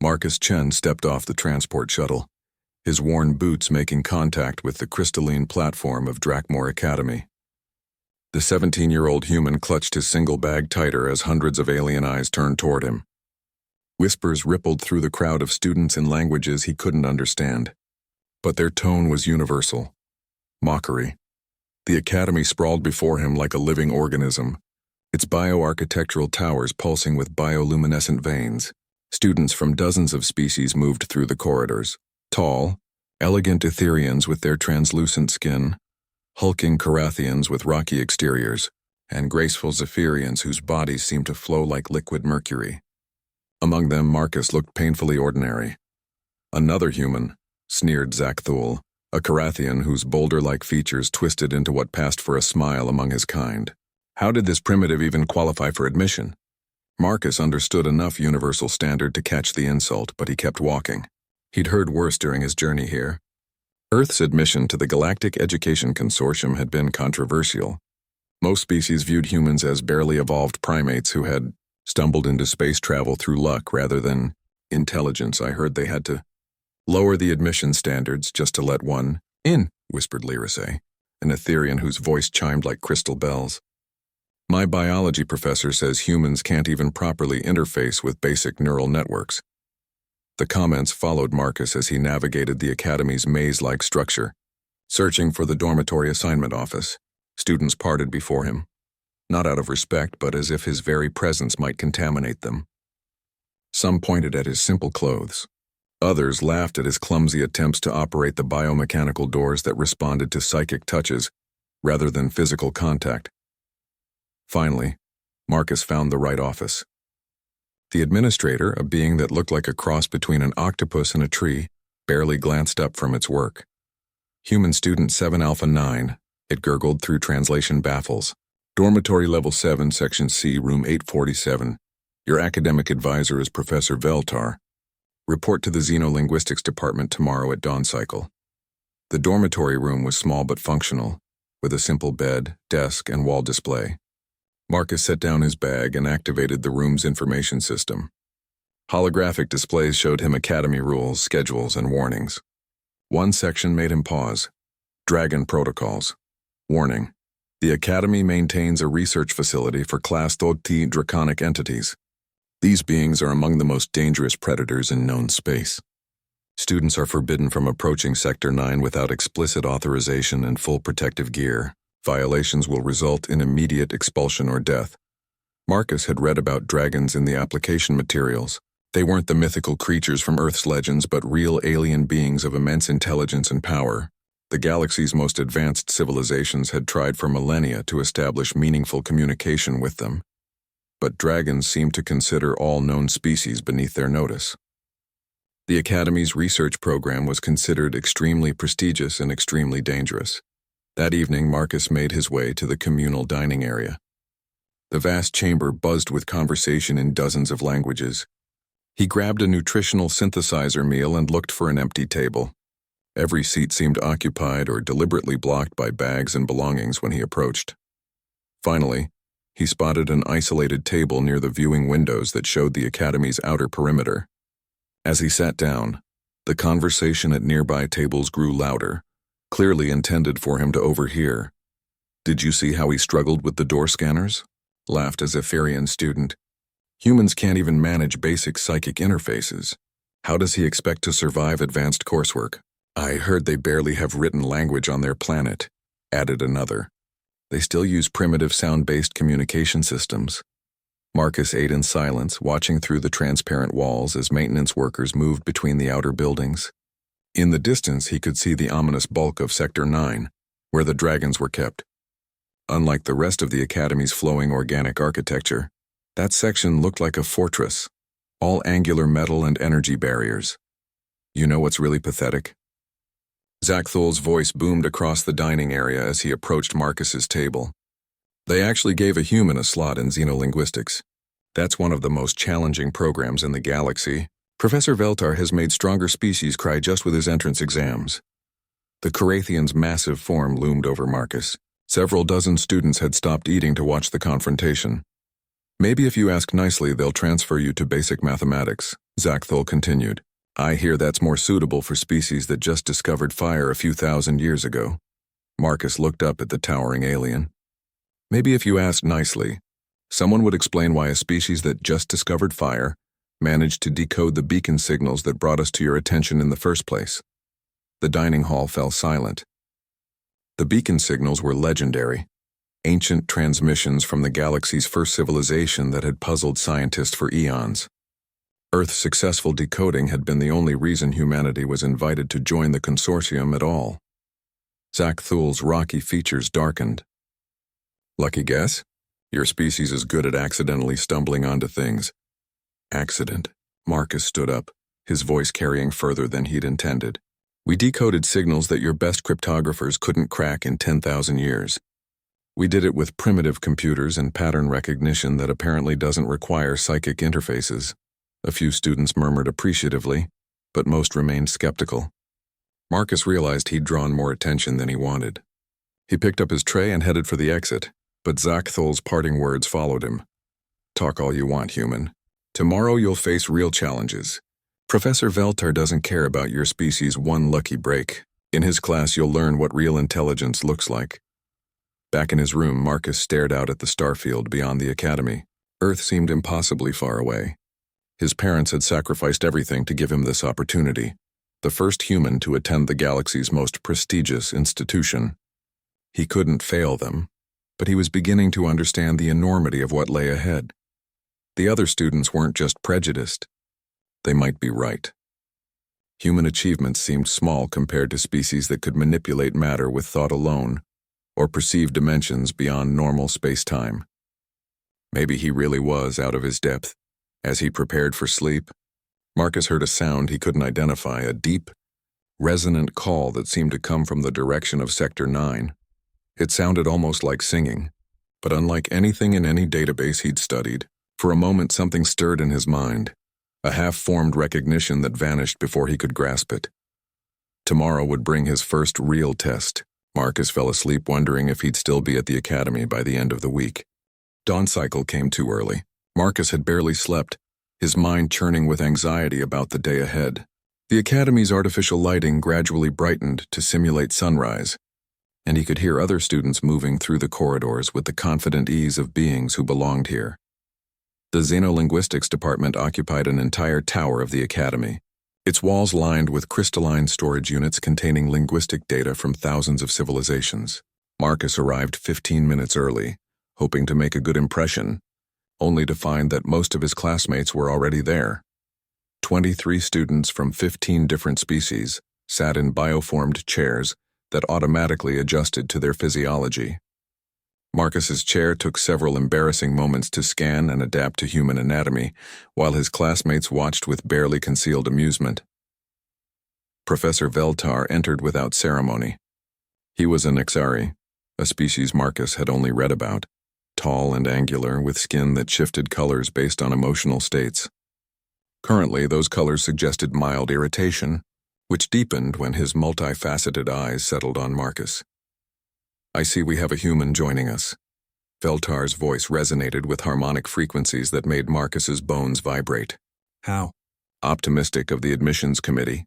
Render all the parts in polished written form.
Marcus Chen stepped off the transport shuttle, his worn boots making contact with the crystalline platform of Drakmore Academy. The 17-year-old human clutched his single bag tighter as hundreds of alien eyes turned toward him. Whispers rippled through the crowd of students in languages he couldn't understand. But their tone was universal. Mockery. The academy sprawled before him like a living organism, its bioarchitectural towers pulsing with bioluminescent veins. Students from dozens of species moved through the corridors. Tall, elegant Etherians with their translucent skin, hulking Carathians with rocky exteriors, and graceful Zephyrians whose bodies seemed to flow like liquid mercury. Among them, Marcus looked painfully ordinary. Another human, sneered Zakthul, a Carathian whose boulder-like features twisted into what passed for a smile among his kind. How did this primitive even qualify for admission? Marcus understood enough universal standard to catch the insult, but he kept walking. He'd heard worse during his journey here. Earth's admission to the Galactic Education Consortium had been controversial. Most species viewed humans as barely evolved primates who had stumbled into space travel through luck rather than intelligence. I heard they had to lower the admission standards just to let one in, whispered Lyrisay, an Etherian whose voice chimed like crystal bells. My biology professor says humans can't even properly interface with basic neural networks. The comments followed Marcus as he navigated the academy's maze-like structure. Searching for the dormitory assignment office, students parted before him, not out of respect but as if his very presence might contaminate them. Some pointed at his simple clothes. Others laughed at his clumsy attempts to operate the biomechanical doors that responded to psychic touches rather than physical contact. Finally, Marcus found the right office. The administrator, a being that looked like a cross between an octopus and a tree, barely glanced up from its work. Human student 7 Alpha 9, it gurgled through translation baffles. Dormitory level 7, section C, room 847. Your academic advisor is Professor Veltar. Report to the Xenolinguistics department tomorrow at dawn cycle. The dormitory room was small but functional, with a simple bed, desk, and wall display. Marcus set down his bag and activated the room's information system. Holographic displays showed him academy rules, schedules, and warnings. One section made him pause. Dragon protocols. Warning. The academy maintains a research facility for Class Thoti draconic entities. These beings are among the most dangerous predators in known space. Students are forbidden from approaching Sector 9 without explicit authorization and full protective gear. Violations will result in immediate expulsion or death. Marcus had read about dragons in the application materials. They weren't the mythical creatures from Earth's legends, but real alien beings of immense intelligence and power. The galaxy's most advanced civilizations had tried for millennia to establish meaningful communication with them. But dragons seemed to consider all known species beneath their notice. The Academy's research program was considered extremely prestigious and extremely dangerous. That evening, Marcus made his way to the communal dining area. The vast chamber buzzed with conversation in dozens of languages. He grabbed a nutritional synthesizer meal and looked for an empty table. Every seat seemed occupied or deliberately blocked by bags and belongings when he approached. Finally, he spotted an isolated table near the viewing windows that showed the Academy's outer perimeter. As he sat down, the conversation at nearby tables grew louder, clearly intended for him to overhear. Did you see how he struggled with the door scanners? Laughed a Zephyrian student. Humans can't even manage basic psychic interfaces. How does he expect to survive advanced coursework? I heard they barely have written language on their planet, added another. They still use primitive sound-based communication systems. Marcus ate in silence, watching through the transparent walls as maintenance workers moved between the outer buildings. In the distance, he could see the ominous bulk of Sector 9, where the dragons were kept. Unlike the rest of the Academy's flowing organic architecture, that section looked like a fortress, all angular metal and energy barriers. You know what's really pathetic? Zakthul's voice boomed across the dining area as he approached Marcus's table. They actually gave a human a slot in xenolinguistics. That's one of the most challenging programs in the galaxy. Professor Veltar has made stronger species cry just with his entrance exams. The Carathian's massive form loomed over Marcus. Several dozen students had stopped eating to watch the confrontation. Maybe if you ask nicely, they'll transfer you to basic mathematics, Zachthul continued. I hear that's more suitable for species that just discovered fire a few thousand years ago. Marcus looked up at the towering alien. Maybe if you asked nicely, someone would explain why a species that just discovered fire managed to decode the beacon signals that brought us to your attention in the first place. The dining hall fell silent. The beacon signals were legendary, ancient transmissions from the galaxy's first civilization that had puzzled scientists for eons. Earth's successful decoding had been the only reason humanity was invited to join the consortium at all. Zachthul's rocky features darkened. Lucky guess? Your species is good at accidentally stumbling onto things. Accident. Marcus stood up, his voice carrying further than he'd intended. We decoded signals that your best cryptographers couldn't crack in 10,000 years. We did it with primitive computers and pattern recognition that apparently doesn't require psychic interfaces. A few students murmured appreciatively, but most remained skeptical. Marcus realized he'd drawn more attention than he wanted. He picked up his tray and headed for the exit, but Zachthul's parting words followed him. Talk all you want, human. Tomorrow you'll face real challenges. Professor Veltar doesn't care about your species' one lucky break. In his class you'll learn what real intelligence looks like. Back in his room, Marcus stared out at the starfield beyond the academy. Earth seemed impossibly far away. His parents had sacrificed everything to give him this opportunity, the first human to attend the galaxy's most prestigious institution. He couldn't fail them, but he was beginning to understand the enormity of what lay ahead. The other students weren't just prejudiced. They might be right. Human achievements seemed small compared to species that could manipulate matter with thought alone, or perceive dimensions beyond normal space-time. Maybe he really was out of his depth. As he prepared for sleep, Marcus heard a sound he couldn't identify, a deep, resonant call that seemed to come from the direction of Sector 9. It sounded almost like singing, but unlike anything in any database he'd studied, for a moment something stirred in his mind, a half-formed recognition that vanished before he could grasp it. Tomorrow would bring his first real test. Marcus fell asleep wondering if he'd still be at the academy by the end of the week. Dawn cycle came too early. Marcus had barely slept, his mind churning with anxiety about the day ahead. The academy's artificial lighting gradually brightened to simulate sunrise, and he could hear other students moving through the corridors with the confident ease of beings who belonged here. The Xenolinguistics department occupied an entire tower of the academy, its walls lined with crystalline storage units containing linguistic data from thousands of civilizations. Marcus arrived 15 minutes early, hoping to make a good impression, only to find that most of his classmates were already there. 23 students from 15 different species sat in bioformed chairs that automatically adjusted to their physiology. Marcus's chair took several embarrassing moments to scan and adapt to human anatomy, while his classmates watched with barely concealed amusement. Professor Veltar entered without ceremony. He was an Ixari, a species Marcus had only read about, tall and angular with skin that shifted colors based on emotional states. Currently, those colors suggested mild irritation, which deepened when his multifaceted eyes settled on Marcus. I see we have a human joining us. Veltar's voice resonated with harmonic frequencies that made Marcus's bones vibrate. How? Optimistic of the admissions committee,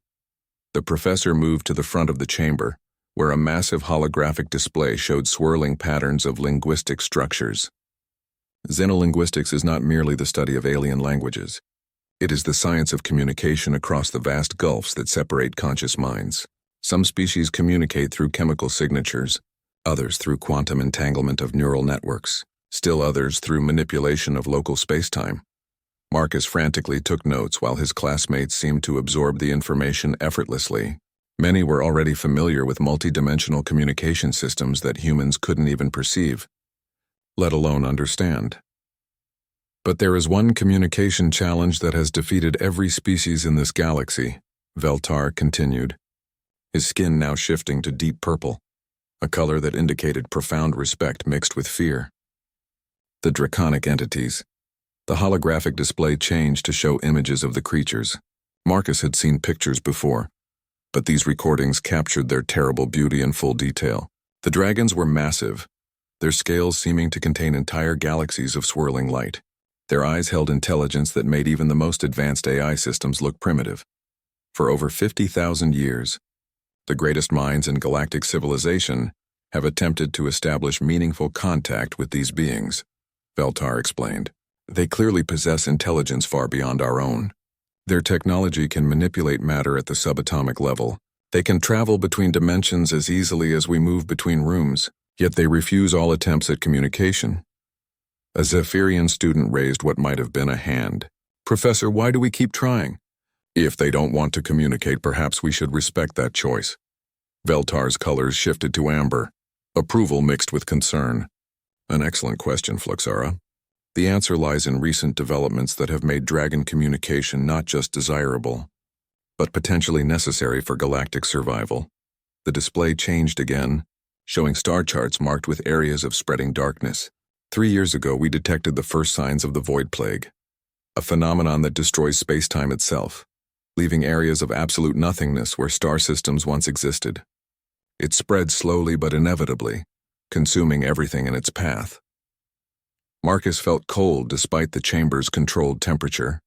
the professor moved to the front of the chamber, where a massive holographic display showed swirling patterns of linguistic structures. Xenolinguistics is not merely the study of alien languages. It is the science of communication across the vast gulfs that separate conscious minds. Some species communicate through chemical signatures, others through quantum entanglement of neural networks, still others through manipulation of local spacetime. Marcus frantically took notes while his classmates seemed to absorb the information effortlessly. Many were already familiar with multidimensional communication systems that humans couldn't even perceive, let alone understand. But there is one communication challenge that has defeated every species in this galaxy, Veltar continued, his skin now shifting to deep purple, a color that indicated profound respect mixed with fear. The draconic entities. The holographic display changed to show images of the creatures. Marcus had seen pictures before, but these recordings captured their terrible beauty in full detail. The dragons were massive, their scales seeming to contain entire galaxies of swirling light. Their eyes held intelligence that made even the most advanced AI systems look primitive. For over 50,000 years, the greatest minds in galactic civilization have attempted to establish meaningful contact with these beings, Veltar explained. They clearly possess intelligence far beyond our own. Their technology can manipulate matter at the subatomic level. They can travel between dimensions as easily as we move between rooms, yet they refuse all attempts at communication. A Zephyrian student raised what might have been a hand. "Professor, why do we keep trying?" "If they don't want to communicate, perhaps we should respect that choice." Veltar's colors shifted to amber, approval mixed with concern. "An excellent question, Fluxara. The answer lies in recent developments that have made dragon communication not just desirable, but potentially necessary for galactic survival." The display changed again, showing star charts marked with areas of spreading darkness. 3 years ago, we detected the first signs of the Void Plague, a phenomenon that destroys space-time itself, leaving areas of absolute nothingness where star systems once existed. It spread slowly but inevitably, consuming everything in its path. Marcus felt cold despite the chamber's controlled temperature.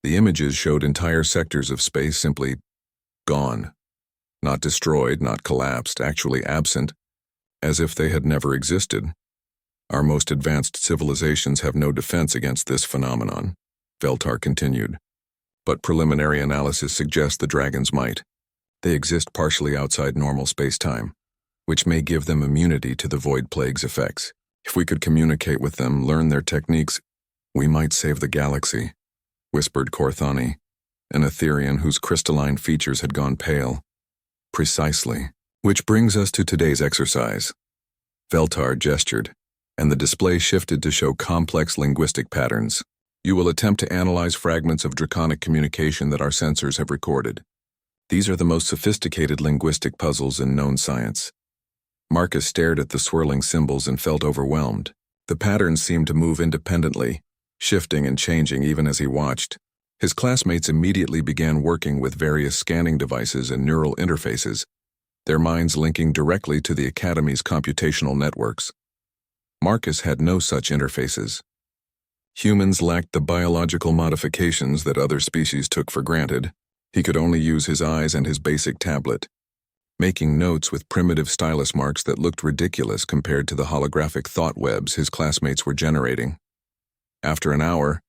The images showed entire sectors of space simply gone. Not destroyed, not collapsed, actually absent, as if they had never existed. "Our most advanced civilizations have no defense against this phenomenon," Veltar continued. "But preliminary analysis suggests the dragons might. They exist partially outside normal space-time, which may give them immunity to the Void Plague's effects. If we could communicate with them, learn their techniques, we might save the galaxy," whispered Korthani, an Etherian whose crystalline features had gone pale. "Precisely. Which brings us to today's exercise." Veltar gestured, and the display shifted to show complex linguistic patterns. "You will attempt to analyze fragments of draconic communication that our sensors have recorded. These are the most sophisticated linguistic puzzles in known science." Marcus stared at the swirling symbols and felt overwhelmed. The patterns seemed to move independently, shifting and changing even as he watched. His classmates immediately began working with various scanning devices and neural interfaces, their minds linking directly to the Academy's computational networks. Marcus had no such interfaces. Humans lacked the biological modifications that other species took for granted. He could only use his eyes and his basic tablet, making notes with primitive stylus marks that looked ridiculous compared to the holographic thought webs his classmates were generating. After an hour,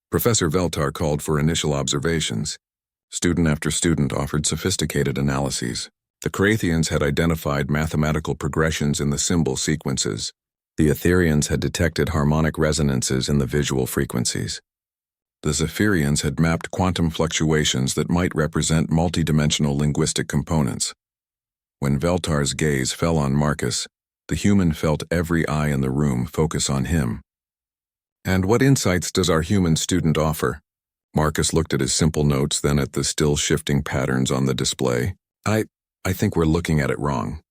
Professor Veltar called for initial observations. Student after student offered sophisticated analyses. The Carathians had identified mathematical progressions in the symbol sequences. The Etherians had detected harmonic resonances in the visual frequencies. The Zephyrians had mapped quantum fluctuations that might represent multidimensional linguistic components. When Veltar's gaze fell on Marcus, the human felt every eye in the room focus on him. "And what insights does our human student offer?" Marcus looked at his simple notes, then at the still shifting patterns on the display. I think we're looking at it wrong."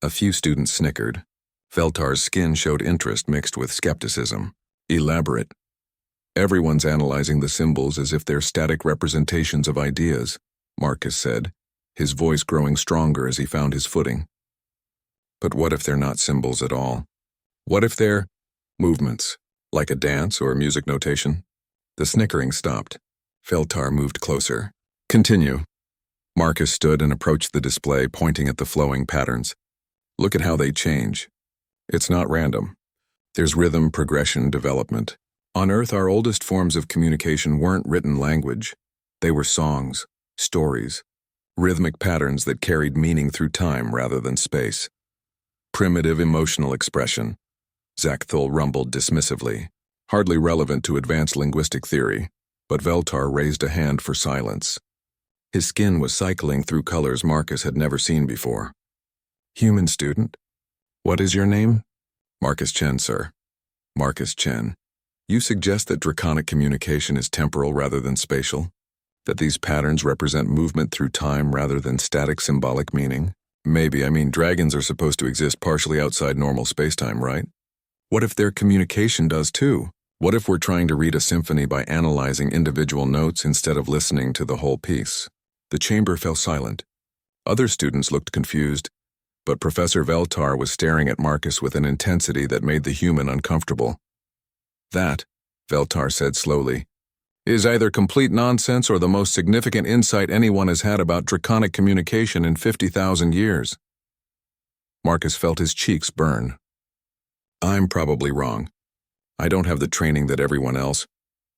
A few students snickered. Veltar's skin showed interest mixed with skepticism. "Elaborate." "Everyone's analyzing the symbols as if they're static representations of ideas," Marcus said, his voice growing stronger as he found his footing. "But what if they're not symbols at all? What if they're movements, like a dance or a music notation?" The snickering stopped. Veltar moved closer. "Continue." Marcus stood and approached the display, pointing at the flowing patterns. "Look at how they change. It's not random. There's rhythm, progression, development. On Earth, our oldest forms of communication weren't written language. They were songs, stories, rhythmic patterns that carried meaning through time rather than space. Primitive emotional expression," Zakthul rumbled dismissively, hardly relevant to advanced linguistic theory, but Veltar raised a hand for silence. His skin was cycling through colors Marcus had never seen before. "Human student? What is your name?" "Marcus Chen, sir." "Marcus Chen. You suggest that draconic communication is temporal rather than spatial? That these patterns represent movement through time rather than static symbolic meaning?" "Maybe. Dragons are supposed to exist partially outside normal spacetime, right? What if their communication does too? What if we're trying to read a symphony by analyzing individual notes instead of listening to the whole piece?" The chamber fell silent. Other students looked confused, but Professor Veltar was staring at Marcus with an intensity that made the human uncomfortable. "That," Veltar said slowly, "is either complete nonsense or the most significant insight anyone has had about draconic communication in 50,000 years." Marcus felt his cheeks burn. "I'm probably wrong. I don't have the training that everyone else.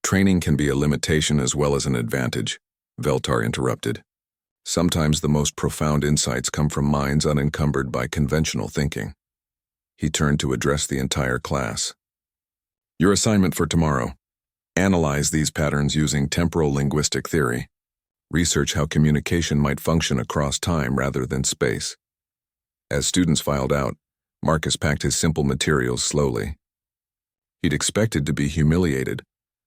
Training can be a limitation as well as an advantage," Veltar interrupted. "Sometimes the most profound insights come from minds unencumbered by conventional thinking." He turned to address the entire class. "Your assignment for tomorrow: analyze these patterns using temporal linguistic theory. Research how communication might function across time rather than space." As students filed out, Marcus packed his simple materials slowly. He'd expected to be humiliated,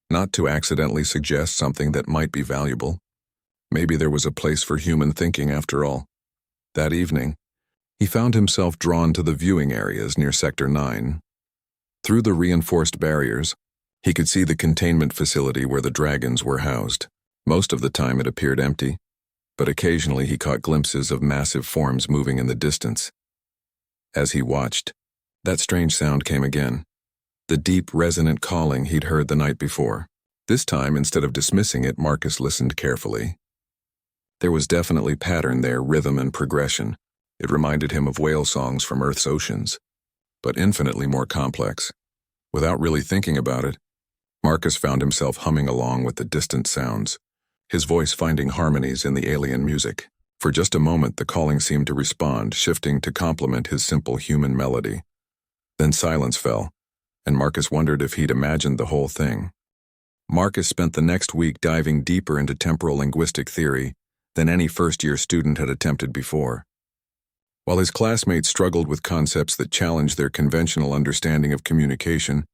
not to accidentally suggest something that might be valuable. Maybe there was a place for human thinking after all. That evening, he found himself drawn to the viewing areas near Sector 9. Through the reinforced barriers, he could see the containment facility where the dragons were housed. Most of the time it appeared empty, but occasionally he caught glimpses of massive forms moving in the distance. As he watched, that strange sound came again, the deep, resonant calling he'd heard the night before. This time, instead of dismissing it, Marcus listened carefully. There was definitely pattern there, rhythm and progression. It reminded him of whale songs from Earth's oceans, but infinitely more complex. Without really thinking about it, Marcus found himself humming along with the distant sounds, his voice finding harmonies in the alien music. For just a moment, the calling seemed to respond, shifting to complement his simple human melody. Then silence fell, and Marcus wondered if he'd imagined the whole thing. Marcus spent the next week diving deeper into temporal linguistic theory than any first-year student had attempted before. While his classmates struggled with concepts that challenged their conventional understanding of communication,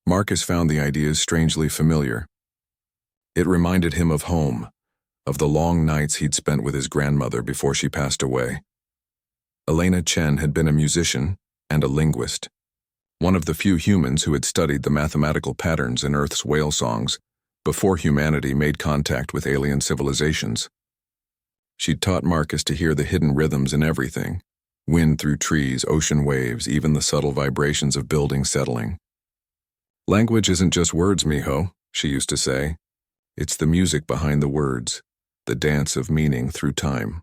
Marcus found the ideas strangely familiar. It reminded him of home, of the long nights he'd spent with his grandmother before she passed away. Elena Chen had been a musician and a linguist, one of the few humans who had studied the mathematical patterns in Earth's whale songs before humanity made contact with alien civilizations. She'd taught Marcus to hear the hidden rhythms in everything: wind through trees, ocean waves, even the subtle vibrations of buildings settling. "Language isn't just words, mijo," she used to say. "It's the music behind the words, the dance of meaning through time."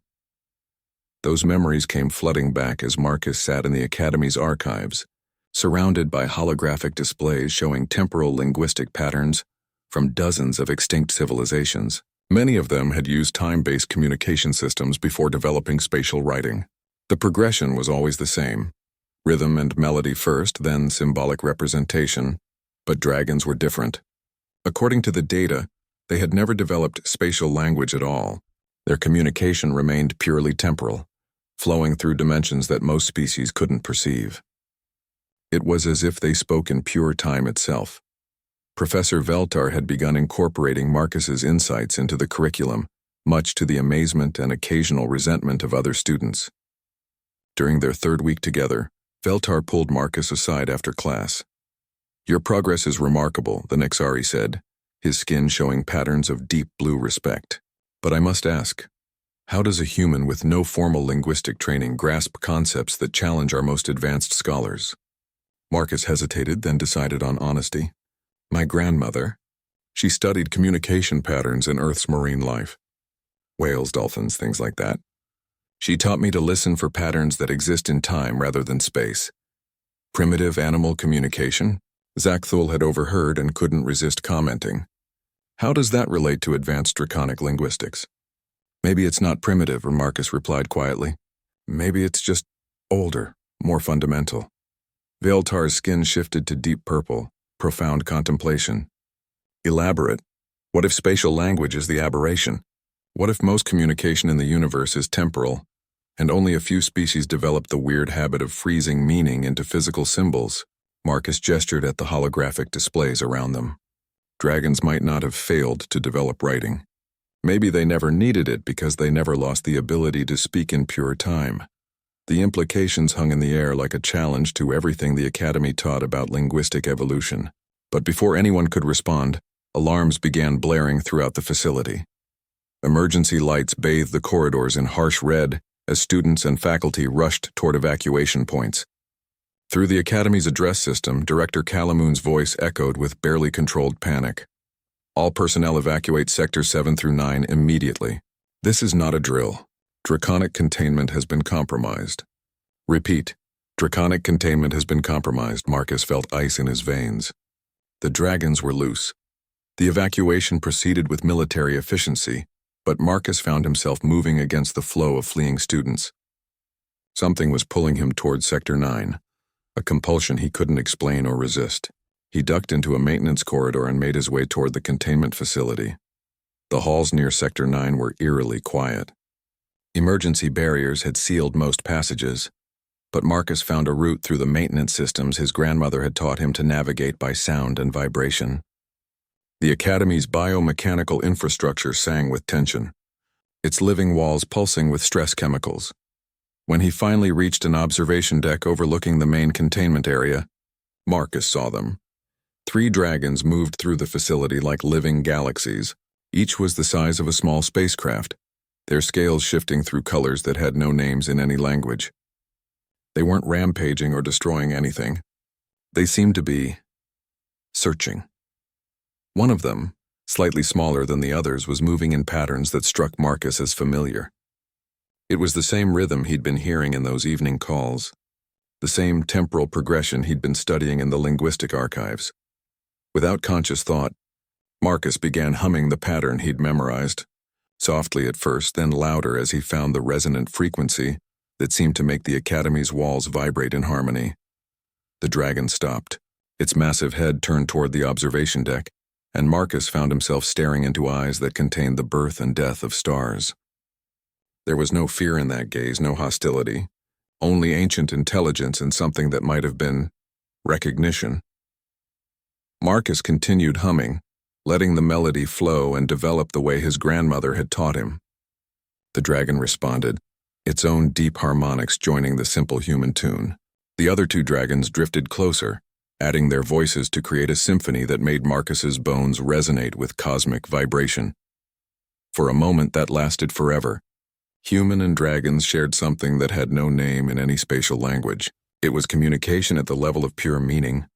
Those memories came flooding back as Marcus sat in the Academy's archives, surrounded by holographic displays showing temporal linguistic patterns from dozens of extinct civilizations. Many of them had used time-based communication systems before developing spatial writing. The progression was always the same: rhythm and melody first, then symbolic representation. But dragons were different. According to the data, they had never developed spatial language at all. Their communication remained purely temporal, flowing through dimensions that most species couldn't perceive. It was as if they spoke in pure time itself. Professor Veltar had begun incorporating Marcus's insights into the curriculum, much to the amazement and occasional resentment of other students. During their third week together, Veltar pulled Marcus aside after class. "Your progress is remarkable," the Nixari said, his skin showing patterns of deep blue respect. "But I must ask, how does a human with no formal linguistic training grasp concepts that challenge our most advanced scholars?" Marcus hesitated, then decided on honesty. "My grandmother. She studied communication patterns in Earth's marine life. Whales, dolphins, things like that. She taught me to listen for patterns that exist in time rather than space. Primitive animal communication?" Zakthul had overheard and couldn't resist commenting. "How does that relate to advanced draconic linguistics?" "Maybe it's not primitive," Marcus replied quietly. "Maybe it's just older, more fundamental." Veltar's skin shifted to deep purple, profound contemplation. "Elaborate. What if spatial language is the aberration? What if most communication in the universe is temporal, and only a few species develop the weird habit of freezing meaning into physical symbols?" Marcus gestured at the holographic displays around them. "Dragons might not have failed to develop writing. Maybe they never needed it because they never lost the ability to speak in pure time." The implications hung in the air like a challenge to everything the Academy taught about linguistic evolution. But before anyone could respond, alarms began blaring throughout the facility. Emergency lights bathed the corridors in harsh red as students and faculty rushed toward evacuation points. Through the Academy's address system, Director Calamoon's voice echoed with barely controlled panic. All personnel evacuate Sector 7 through 9 immediately. This is not a drill. Draconic containment has been compromised. Repeat. Draconic containment has been compromised. Marcus felt ice in his veins. The dragons were loose. The evacuation proceeded with military efficiency, but Marcus found himself moving against the flow of fleeing students. Something was pulling him toward Sector 9, a compulsion he couldn't explain or resist. He ducked into a maintenance corridor and made his way toward the containment facility. The halls near Sector 9 were eerily quiet. Emergency barriers had sealed most passages, but Marcus found a route through the maintenance systems his grandmother had taught him to navigate by sound and vibration. The Academy's biomechanical infrastructure sang with tension, its living walls pulsing with stress chemicals. When he finally reached an observation deck overlooking the main containment area, Marcus saw them. 3 dragons moved through the facility like living galaxies. Each was the size of a small spacecraft, their scales shifting through colors that had no names in any language. They weren't rampaging or destroying anything. They seemed to be searching. One of them, slightly smaller than the others, was moving in patterns that struck Marcus as familiar. It was the same rhythm he'd been hearing in those evening calls, the same temporal progression he'd been studying in the linguistic archives. Without conscious thought, Marcus began humming the pattern he'd memorized, softly at first, then louder as he found the resonant frequency that seemed to make the Academy's walls vibrate in harmony. The dragon stopped, its massive head turned toward the observation deck, and Marcus found himself staring into eyes that contained the birth and death of stars. There was no fear in that gaze, no hostility, only ancient intelligence and something that might have been recognition. Marcus continued humming, letting the melody flow and develop the way his grandmother had taught him. The dragon responded, its own deep harmonics joining the simple human tune. The other 2 dragons drifted closer, adding their voices to create a symphony that made Marcus's bones resonate with cosmic vibration. For a moment that lasted forever. Human and dragons shared something that had no name in any spatial language. It was communication at the level of pure meaning,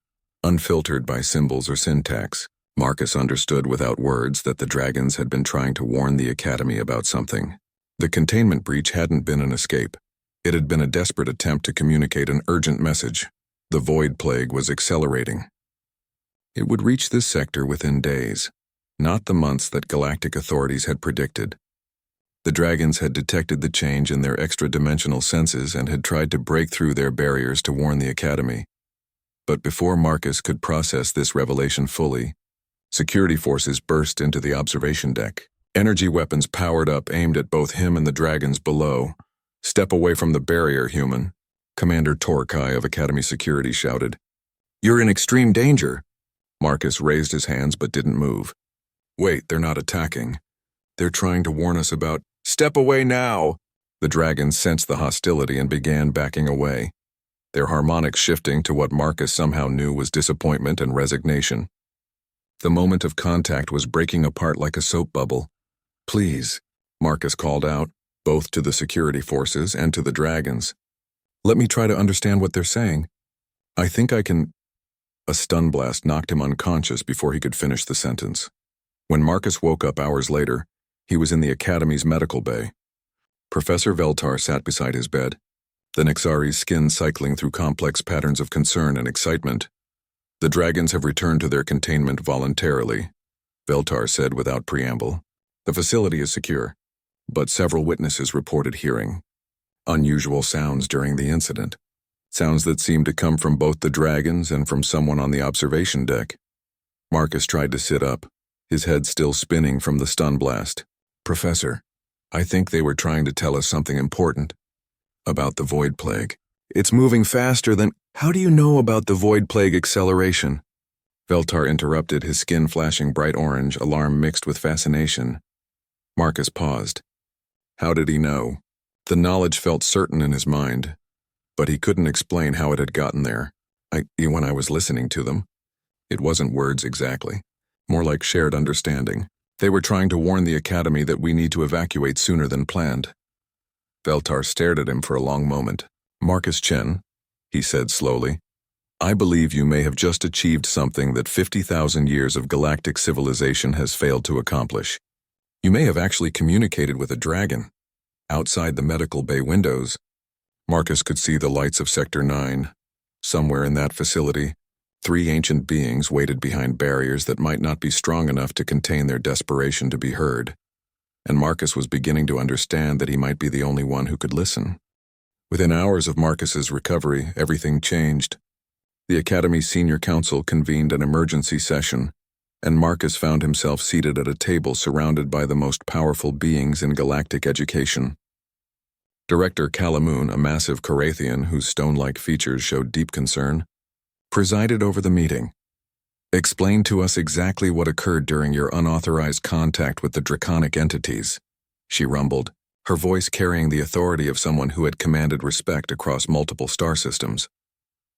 unfiltered by symbols or syntax. Marcus understood without words that the dragons had been trying to warn the Academy about something. The containment breach hadn't been an escape. It had been a desperate attempt to communicate an urgent message. The void plague was accelerating. It would reach this sector within days, not the months that galactic authorities had predicted. The dragons had detected the change in their extra-dimensional senses and had tried to break through their barriers to warn the Academy. But before Marcus could process this revelation fully, security forces burst into the observation deck. Energy weapons powered up, aimed at both him and the dragons below. "Step away from the barrier, human," Commander Torkai of Academy Security shouted. "You're in extreme danger." Marcus raised his hands but didn't move. "Wait, they're not attacking. They're trying to warn us about—" "Step away now!" The dragons sensed the hostility and began backing away, their harmonics shifting to what Marcus somehow knew was disappointment and resignation. The moment of contact was breaking apart like a soap bubble. "Please," Marcus called out, both to the security forces and to the dragons. "Let me try to understand what they're saying. I think I can—" A stun blast knocked him unconscious before he could finish the sentence. When Marcus woke up hours later, he was in the Academy's medical bay. Professor Veltar sat beside his bed, the Nixari's skin cycling through complex patterns of concern and excitement. "The dragons have returned to their containment voluntarily," Veltar said without preamble. "The facility is secure, but several witnesses reported hearing unusual sounds during the incident. Sounds that seemed to come from both the dragons and from someone on the observation deck." Marcus tried to sit up, his head still spinning from the stun blast. "Professor, I think they were trying to tell us something important. About the void plague. It's moving faster than—" "How do you know about the void plague acceleration?" Veltar interrupted, his skin flashing bright orange, alarm mixed with fascination. Marcus paused. How did he know? The knowledge felt certain in his mind, but he couldn't explain how it had gotten there. When I was listening to them, it wasn't words exactly, more like shared understanding. They were trying to warn the Academy that we need to evacuate sooner than planned. Veltar stared at him for a long moment. "Marcus Chen," he said slowly, I believe you may have just achieved something that 50,000 years of galactic civilization has failed to accomplish. You may have actually communicated with a dragon. Outside the medical bay windows, Marcus could see the lights of Sector 9. Somewhere in that facility, 3 ancient beings waited behind barriers that might not be strong enough to contain their desperation to be heard. And Marcus was beginning to understand that he might be the only one who could listen. Within hours of Marcus's recovery, everything changed. The Academy's senior council convened an emergency session, and Marcus found himself seated at a table surrounded by the most powerful beings in galactic education. Director Calamoon, a massive Carathian whose stone-like features showed deep concern, presided over the meeting. "Explain to us exactly what occurred during your unauthorized contact with the draconic entities," she rumbled, her voice carrying the authority of someone who had commanded respect across multiple star systems.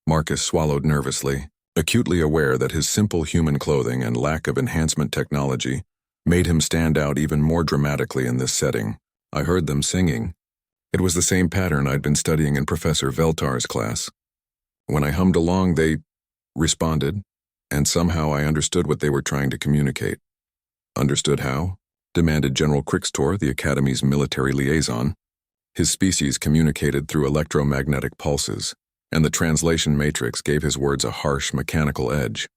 Marcus swallowed nervously, acutely aware that his simple human clothing and lack of enhancement technology made him stand out even more dramatically in this setting. "I heard them singing. It was the same pattern I'd been studying in Professor Veltar's class. When I hummed along, they responded, and somehow I understood what they were trying to communicate." "Understood how?" demanded General Krixtor, the Academy's military liaison. His species communicated through electromagnetic pulses, and the translation matrix gave his words a harsh, mechanical edge.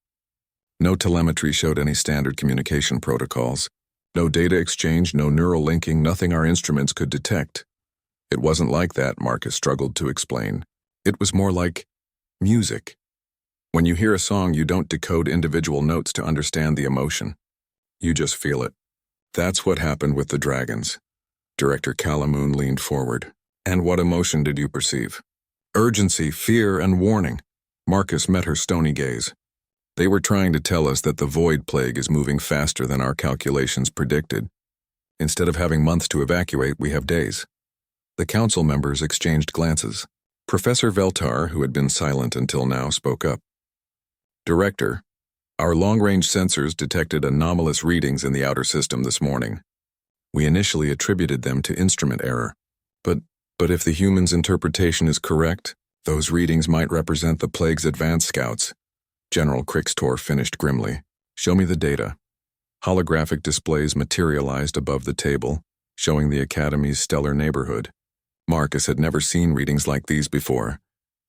No telemetry showed any standard communication protocols. No data exchange, no neural linking, nothing our instruments could detect. It wasn't like that, Marcus struggled to explain. It was more like music. When you hear a song, you don't decode individual notes to understand the emotion. You just feel it. That's what happened with the dragons. Director Calamoon leaned forward. "And what emotion did you perceive?" "Urgency, fear, and warning." Marcus met her stony gaze. "They were trying to tell us that the void plague is moving faster than our calculations predicted. Instead of having months to evacuate, we have days." The council members exchanged glances. Professor Veltar, who had been silent until now, spoke up. "Director, our long-range sensors detected anomalous readings in the outer system this morning. We initially attributed them to instrument error. But if the human's interpretation is correct, those readings might represent the plague's advanced scouts." General Krixtor finished grimly. "Show me the data." Holographic displays materialized above the table, showing the Academy's stellar neighborhood. Marcus had never seen readings like these before,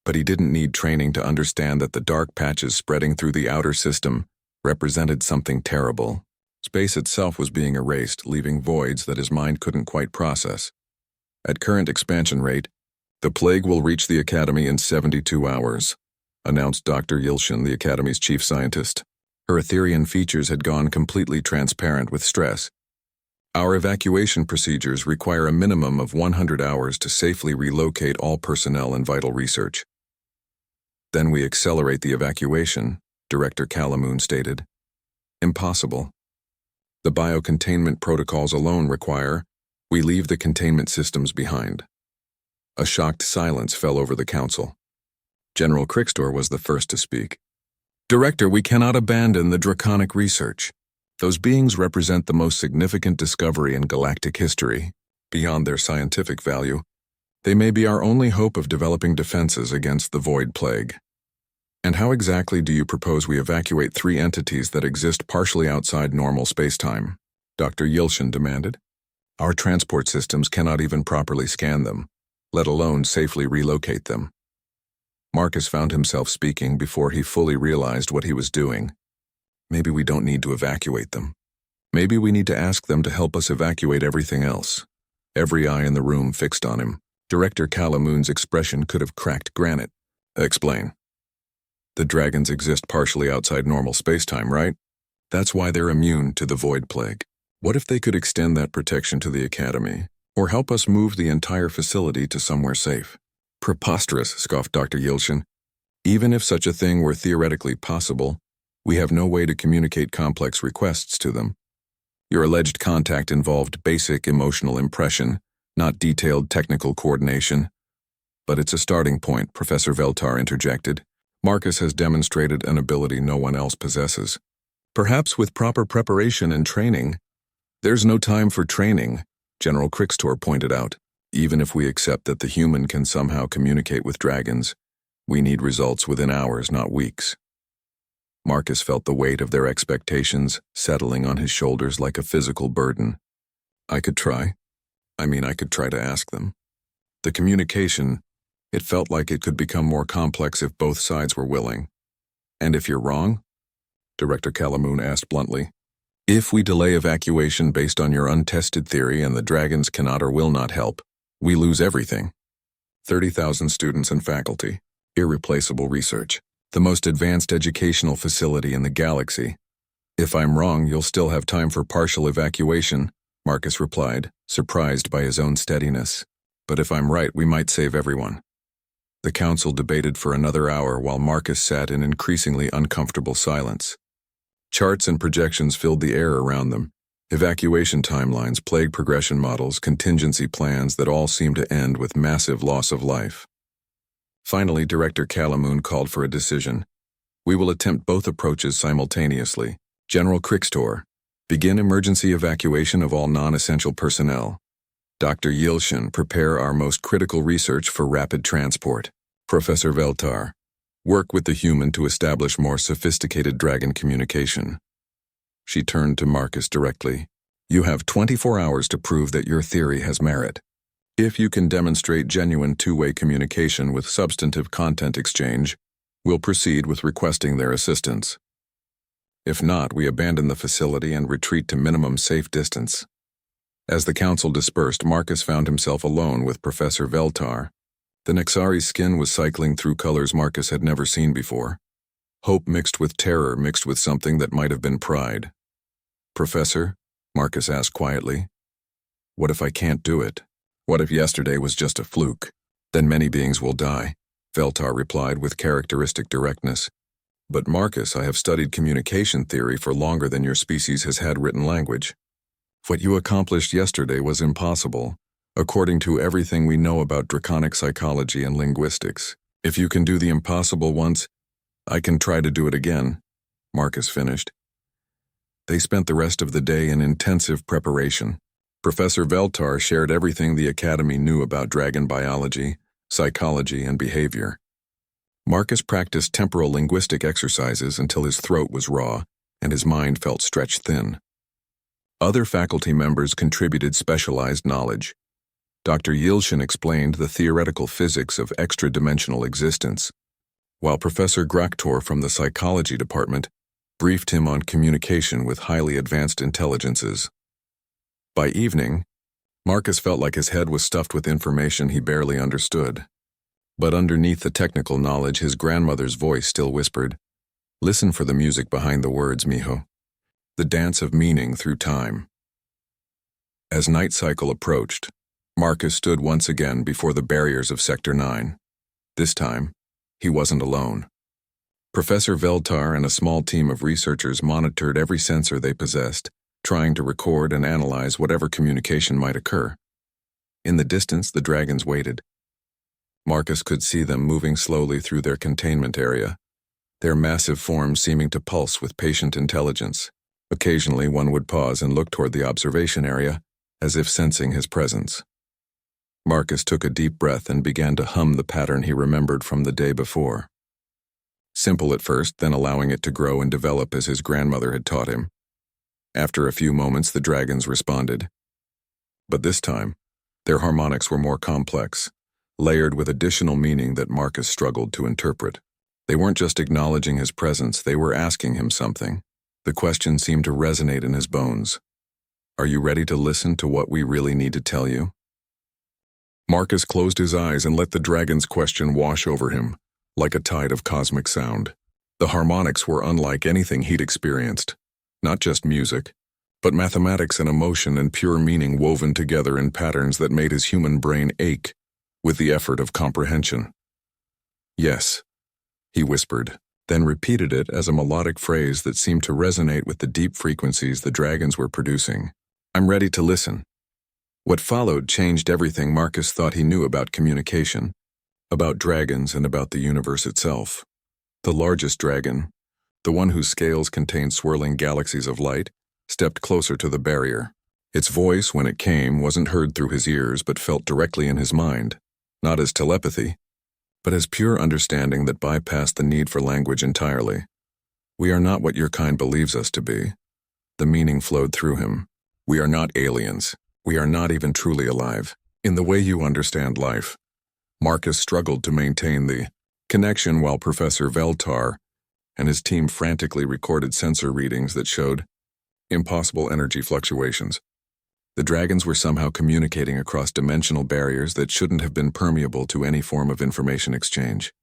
but he didn't need training to understand that the dark patches spreading through the outer system represented something terrible. Space itself was being erased, leaving voids that his mind couldn't quite process. At current expansion rate, the plague will reach the Academy in 72 hours, announced Dr. Yilshin, the Academy's chief scientist. Her Etherian features had gone completely transparent with stress. "Our evacuation procedures require a minimum of 100 hours to safely relocate all personnel and vital research. Then we accelerate the evacuation," Director Calamoon stated. "Impossible. The biocontainment protocols alone require we leave the containment systems behind." A shocked silence fell over the council. General Krixtor was the first to speak. "Director, we cannot abandon the draconic research. Those beings represent the most significant discovery in galactic history. Beyond their scientific value, they may be our only hope of developing defenses against the void plague." "And how exactly do you propose we evacuate 3 entities that exist partially outside normal spacetime?" Dr. Yilshin demanded. "Our transport systems cannot even properly scan them, let alone safely relocate them." Marcus found himself speaking before he fully realized what he was doing. "Maybe we don't need to evacuate them. Maybe we need to ask them to help us evacuate everything else." Every eye in the room fixed on him. Director Calamoon's expression could have cracked granite. "Explain." "The dragons exist partially outside normal spacetime, right? That's why they're immune to the void plague. What if they could extend that protection to the Academy, or help us move the entire facility to somewhere safe?" "Preposterous," scoffed Dr. Yilshin. "Even if such a thing were theoretically possible, we have no way to communicate complex requests to them. Your alleged contact involved basic emotional impression, not detailed technical coordination." "But it's a starting point," Professor Veltar interjected. "Marcus has demonstrated an ability no one else possesses. Perhaps with proper preparation and training." "There's no time for training," General Krixtor pointed out. "Even if we accept that the human can somehow communicate with dragons, We need results within hours, not weeks. Marcus felt the weight of their expectations settling on his shoulders like a physical burden. I could try to ask them. The communication, it felt like it could become more complex if both sides were willing. And if you're wrong? Director Calamoon asked bluntly. If we delay evacuation based on your untested theory and the dragons cannot or will not help, we lose everything. 30,000 students and faculty, irreplaceable research, the most advanced educational facility in the galaxy. If I'm wrong, you'll still have time for partial evacuation, Marcus replied, surprised by his own steadiness. But if I'm right, we might save everyone. The council debated for another hour while Marcus sat in increasingly uncomfortable silence. Charts and projections filled the air around them. Evacuation timelines, plague progression models, contingency plans that all seemed to end with massive loss of life. Finally, Director Calamoon called for a decision. We will attempt both approaches simultaneously. General Krixtor, begin emergency evacuation of all non-essential personnel. Dr. Yilshin, prepare our most critical research for rapid transport. Professor Veltar, work with the human to establish more sophisticated dragon communication. She turned to Marcus directly. You have 24 hours to prove that your theory has merit. If you can demonstrate genuine two-way communication with substantive content exchange, we'll proceed with requesting their assistance. If not, we abandon the facility and retreat to minimum safe distance. As the council dispersed, Marcus found himself alone with Professor Veltar. The Nexari's skin was cycling through colors Marcus had never seen before. Hope mixed with terror, mixed with something that might have been pride. Professor, Marcus asked quietly, what if I can't do it? What if yesterday was just a fluke? Then many beings will die, Veltar replied with characteristic directness. But Marcus, I have studied communication theory for longer than your species has had written language. What you accomplished yesterday was impossible, according to everything we know about draconic psychology and linguistics. If you can do the impossible once, I can try to do it again, Marcus finished. They spent the rest of the day in intensive preparation. Professor Veltar shared everything the Academy knew about dragon biology, psychology, and behavior. Marcus practiced temporal linguistic exercises until his throat was raw and his mind felt stretched thin. Other faculty members contributed specialized knowledge. Dr. Yilshin explained the theoretical physics of extra-dimensional existence, while Professor Graktor from the psychology department briefed him on communication with highly advanced intelligences. By evening, Marcus felt like his head was stuffed with information he barely understood. But underneath the technical knowledge, his grandmother's voice still whispered, "Listen for the music behind the words, mijo. The dance of meaning through time." As night cycle approached, Marcus stood once again before the barriers of Sector 9. This time, he wasn't alone. Professor Veltar and a small team of researchers monitored every sensor they possessed, trying to record and analyze whatever communication might occur. In the distance, the dragons waited. Marcus could see them moving slowly through their containment area, their massive forms seeming to pulse with patient intelligence. Occasionally, one would pause and look toward the observation area, as if sensing his presence. Marcus took a deep breath and began to hum the pattern he remembered from the day before. Simple at first, then allowing it to grow and develop as his grandmother had taught him. After a few moments, the dragons responded. But this time, their harmonics were more complex, layered with additional meaning that Marcus struggled to interpret. They weren't just acknowledging his presence, they were asking him something. The question seemed to resonate in his bones. Are you ready to listen to what we really need to tell you? Marcus closed his eyes and let the dragon's question wash over him, like a tide of cosmic sound. The harmonics were unlike anything he'd experienced. Not just music, but mathematics and emotion and pure meaning woven together in patterns that made his human brain ache with the effort of comprehension. Yes, he whispered, then repeated it as a melodic phrase that seemed to resonate with the deep frequencies the dragons were producing. I'm ready to listen. What followed changed everything Marcus thought he knew about communication, about dragons and about the universe itself. The largest dragon, the one whose scales contained swirling galaxies of light, stepped closer to the barrier. Its voice, when it came, wasn't heard through his ears but felt directly in his mind, not as telepathy, but as pure understanding that bypassed the need for language entirely. We are not what your kind believes us to be. The meaning flowed through him. We are not aliens. We are not even truly alive. In the way you understand life. Marcus struggled to maintain the connection while Professor Veltar and his team frantically recorded sensor readings that showed impossible energy fluctuations. The dragons were somehow communicating across dimensional barriers that shouldn't have been permeable to any form of information exchange.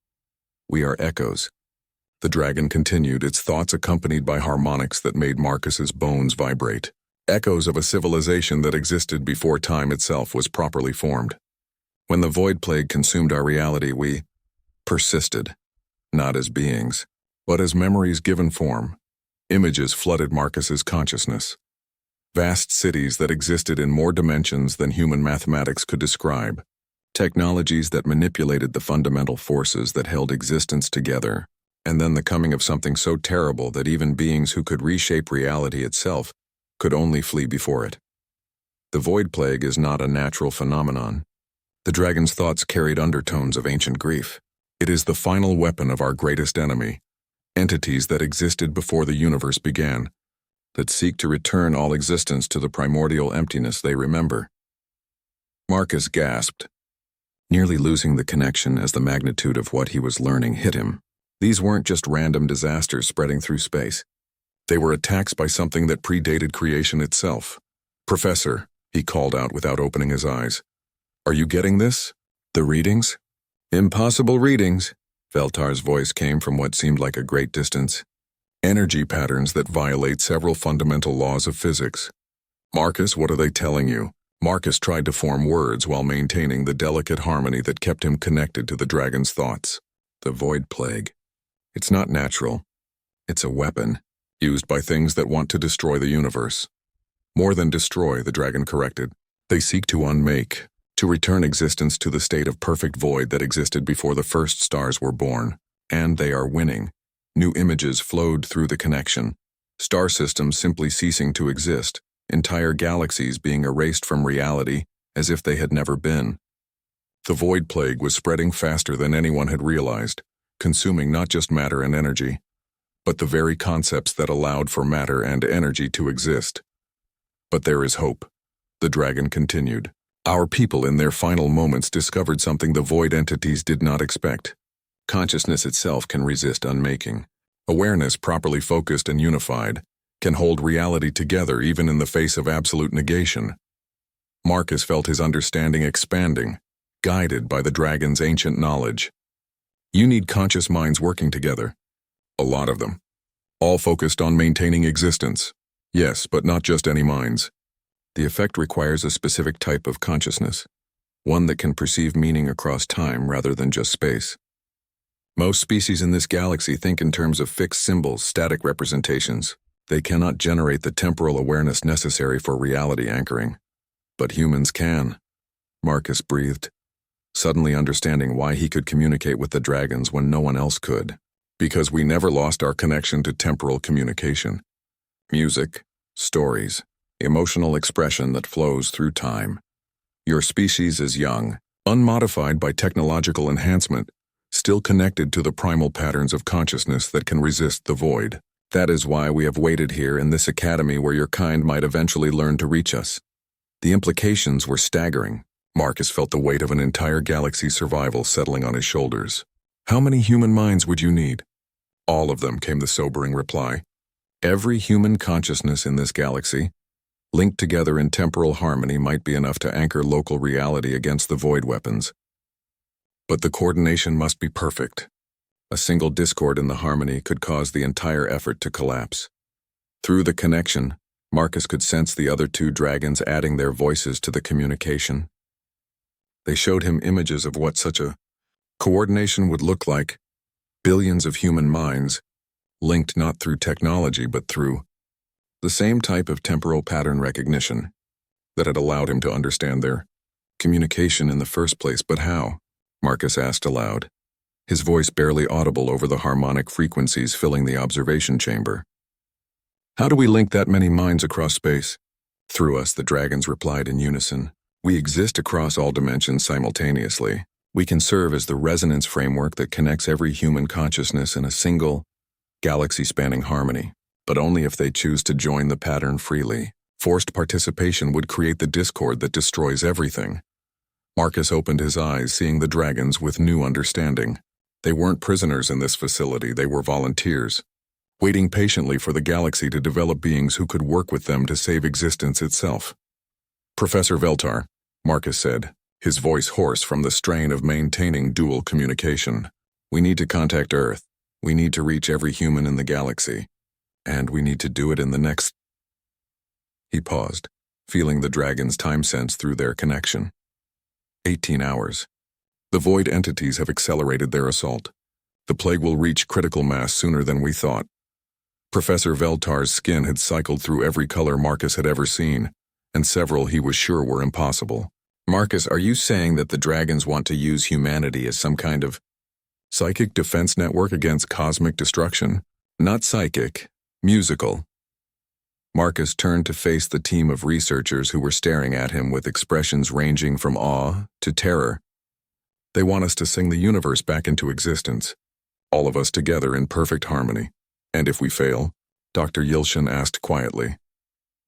We are echoes. The dragon continued, its thoughts accompanied by harmonics that made Marcus's bones vibrate. Echoes of a civilization that existed before time itself was properly formed. When the void plague consumed our reality, we persisted, not as beings, but as memories given form. Images flooded Marcus's consciousness. Vast cities that existed in more dimensions than human mathematics could describe. Technologies that manipulated the fundamental forces that held existence together. And then the coming of something so terrible that even beings who could reshape reality itself could only flee before it. The void plague is not a natural phenomenon. The dragon's thoughts carried undertones of ancient grief. It is the final weapon of our greatest enemy, entities that existed before the universe began, that seek to return all existence to the primordial emptiness they remember. Marcus gasped, nearly losing the connection as the magnitude of what he was learning hit him. These weren't just random disasters spreading through space. They were attacks by something that predated creation itself. "Professor," he called out without opening his eyes. "Are you getting this? The readings?" "Impossible readings," Veltar's voice came from what seemed like a great distance. "Energy patterns that violate several fundamental laws of physics." "Marcus, what are they telling you?" Marcus tried to form words while maintaining the delicate harmony that kept him connected to the dragon's thoughts. The void plague. It's not natural. It's a weapon, used by things that want to destroy the universe. More than destroy, the dragon corrected. They seek to unmake, to return existence to the state of perfect void that existed before the first stars were born. And they are winning. New images flowed through the connection. Star systems simply ceasing to exist, entire galaxies being erased from reality as if they had never been. The void plague was spreading faster than anyone had realized, consuming not just matter and energy, but the very concepts that allowed for matter and energy to exist. But there is hope, the dragon continued. Our people in their final moments discovered something the void entities did not expect. Consciousness itself can resist unmaking. Awareness, properly focused and unified, can hold reality together even in the face of absolute negation. Marcus felt his understanding expanding, guided by the dragon's ancient knowledge. You need conscious minds working together. A lot of them. All focused on maintaining existence. Yes, but not just any minds. The effect requires a specific type of consciousness, one that can perceive meaning across time rather than just space. Most species in this galaxy think in terms of fixed symbols, static representations. They cannot generate the temporal awareness necessary for reality anchoring. But humans can. Marcus breathed, suddenly understanding why he could communicate with the dragons when no one else could. Because we never lost our connection to temporal communication. Music, stories, emotional expression that flows through time. Your species is young, unmodified by technological enhancement, still connected to the primal patterns of consciousness that can resist the void. That is why we have waited here in this academy where your kind might eventually learn to reach us. The implications were staggering. Marcus felt the weight of an entire galaxy's survival settling on his shoulders. How many human minds would you need? All of them, came the sobering reply. Every human consciousness in this galaxy, linked together in temporal harmony, might be enough to anchor local reality against the void weapons. But the coordination must be perfect. A single discord in the harmony could cause the entire effort to collapse. Through the connection, Marcus could sense the other two dragons adding their voices to the communication. They showed him images of what such a coordination would look like. Billions of human minds, linked not through technology but through the same type of temporal pattern recognition that had allowed him to understand their communication in the first place. But how? Marcus asked aloud, his voice barely audible over the harmonic frequencies filling the observation chamber. How do we link that many minds across space? Through us, the dragons replied in unison. We exist across all dimensions simultaneously. We can serve as the resonance framework that connects every human consciousness in a single, galaxy-spanning harmony, but only if they choose to join the pattern freely. Forced participation would create the discord that destroys everything. Marcus opened his eyes, seeing the dragons with new understanding. They weren't prisoners in this facility, they were volunteers, waiting patiently for the galaxy to develop beings who could work with them to save existence itself. Professor Veltar, Marcus said, his voice hoarse from the strain of maintaining dual communication. We need to contact Earth. We need to reach every human in the galaxy. And we need to do it in the next... He paused, feeling the dragon's time sense through their connection. 18 hours. The void entities have accelerated their assault. The plague will reach critical mass sooner than we thought. Professor Veltar's skin had cycled through every color Marcus had ever seen, and several he was sure were impossible. Marcus, are you saying that the dragons want to use humanity as some kind of psychic defense network against cosmic destruction? Not psychic, musical. Marcus turned to face the team of researchers who were staring at him with expressions ranging from awe to terror. They want us to sing the universe back into existence, all of us together in perfect harmony. And if we fail? Dr. Yilshin asked quietly.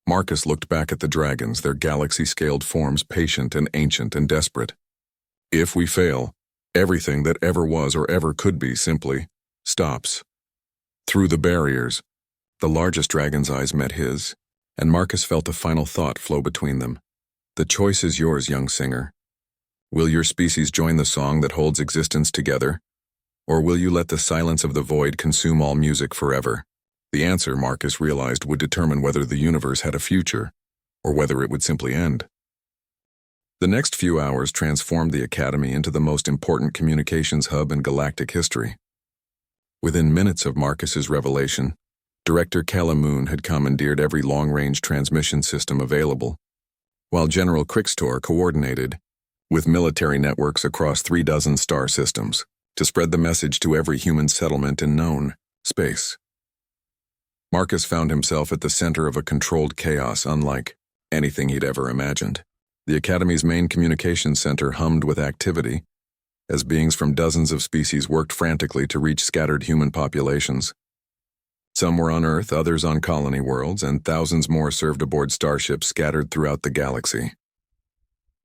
Marcus looked back at the dragons, their galaxy-scaled forms patient and ancient and desperate. If we fail, everything that ever was or ever could be simply stops. Through the barriers, the largest dragon's eyes met his, and Marcus felt a final thought flow between them. The choice is yours, young singer. Will your species join the song that holds existence together? Or will you let the silence of the void consume all music forever? The answer, Marcus realized, would determine whether the universe had a future, or whether it would simply end. The next few hours transformed the Academy into the most important communications hub in galactic history. Within minutes of Marcus's revelation, Director Calamoon had commandeered every long-range transmission system available, while General Krixtor coordinated, with military networks across 36 star systems, to spread the message to every human settlement in known space. Marcus found himself at the center of a controlled chaos unlike anything he'd ever imagined. The Academy's main communications center hummed with activity, as beings from dozens of species worked frantically to reach scattered human populations. Some were on Earth, others on colony worlds, and thousands more served aboard starships scattered throughout the galaxy.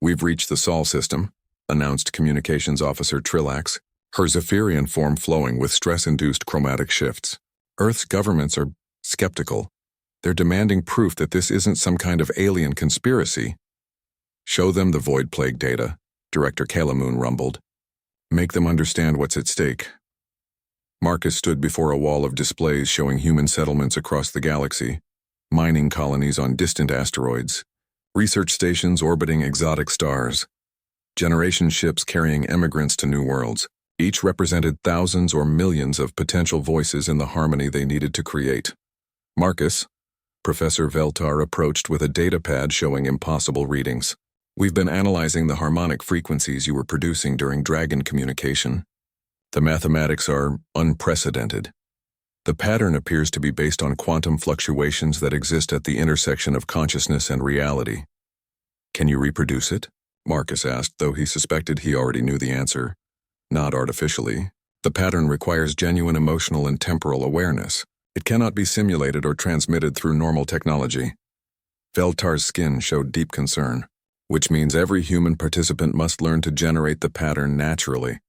We've reached the Sol system, announced Communications Officer Trillax, her Zephyrian form flowing with stress-induced chromatic shifts. Earth's governments are skeptical. They're demanding proof that this isn't some kind of alien conspiracy. Show them the Void Plague data, Director Calamoon rumbled. Make them understand what's at stake. Marcus stood before a wall of displays showing human settlements across the galaxy, mining colonies on distant asteroids, research stations orbiting exotic stars, generation ships carrying immigrants to new worlds. Each represented thousands or millions of potential voices in the harmony they needed to create. Marcus, Professor Veltar approached with a data pad showing impossible readings. We've been analyzing the harmonic frequencies you were producing during dragon communication. The mathematics are unprecedented. The pattern appears to be based on quantum fluctuations that exist at the intersection of consciousness and reality. Can you reproduce it? Marcus asked, though he suspected he already knew the answer. Not artificially. The pattern requires genuine emotional and temporal awareness. It cannot be simulated or transmitted through normal technology. Veltar's skin showed deep concern, which means every human participant must learn to generate the pattern naturally.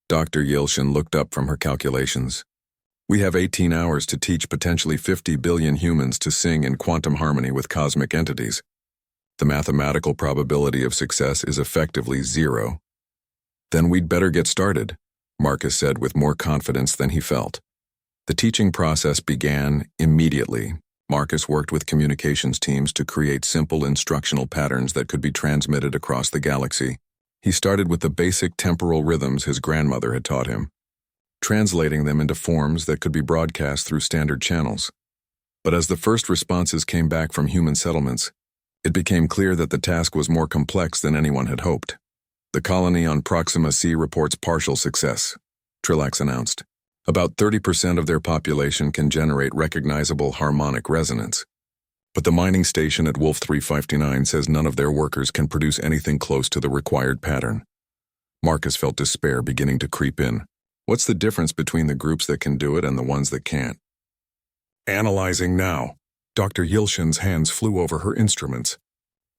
Dr. Yilshin looked up from her calculations. We have 18 hours to teach potentially 50 billion humans to sing in quantum harmony with cosmic entities. The mathematical probability of success is effectively 0. Then we'd better get started, Marcus said with more confidence than he felt. The teaching process began immediately. Marcus worked with communications teams to create simple instructional patterns that could be transmitted across the galaxy. He started with the basic temporal rhythms his grandmother had taught him, translating them into forms that could be broadcast through standard channels. But as the first responses came back from human settlements, it became clear that the task was more complex than anyone had hoped. The colony on Proxima C reports partial success, Trillax announced. About 30% of their population can generate recognizable harmonic resonance. But the mining station at Wolf 359 says none of their workers can produce anything close to the required pattern. Marcus felt despair beginning to creep in. What's the difference between the groups that can do it and the ones that can't? Analyzing now. Dr. Yilshin's hands flew over her instruments.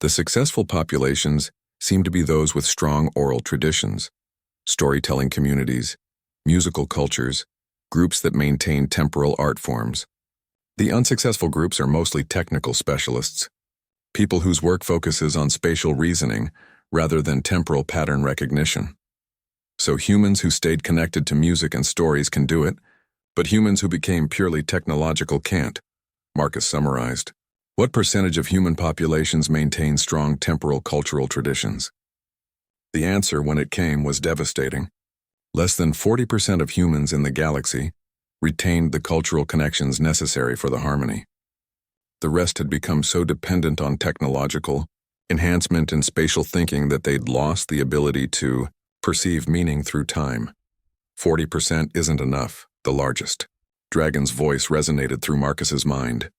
The successful populations seemed to be those with strong oral traditions, storytelling communities, musical cultures, groups that maintain temporal art forms. The unsuccessful groups are mostly technical specialists, people whose work focuses on spatial reasoning rather than temporal pattern recognition. So humans who stayed connected to music and stories can do it, but humans who became purely technological can't, Marcus summarized. What percentage of human populations maintain strong temporal cultural traditions? The answer, when it came, was devastating. Less than 40% of humans in the galaxy retained the cultural connections necessary for the harmony. The rest had become so dependent on technological enhancement and spatial thinking that they'd lost the ability to perceive meaning through time. 40% isn't enough, the largest. Dragon's voice resonated through Marcus's mind.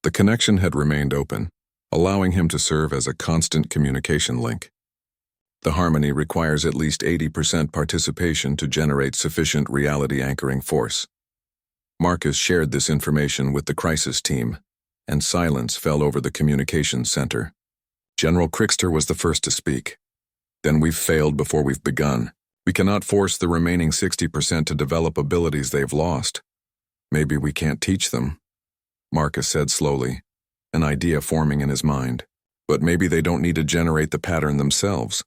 The connection had remained open, allowing him to serve as a constant communication link. The harmony requires at least 80% participation to generate sufficient reality-anchoring force. Marcus shared this information with the crisis team, and silence fell over the communications center. General Crickster was the first to speak. Then we've failed before we've begun. We cannot force the remaining 60% to develop abilities they've lost. Maybe we can't teach them, Marcus said slowly, an idea forming in his mind. But maybe they don't need to generate the pattern themselves.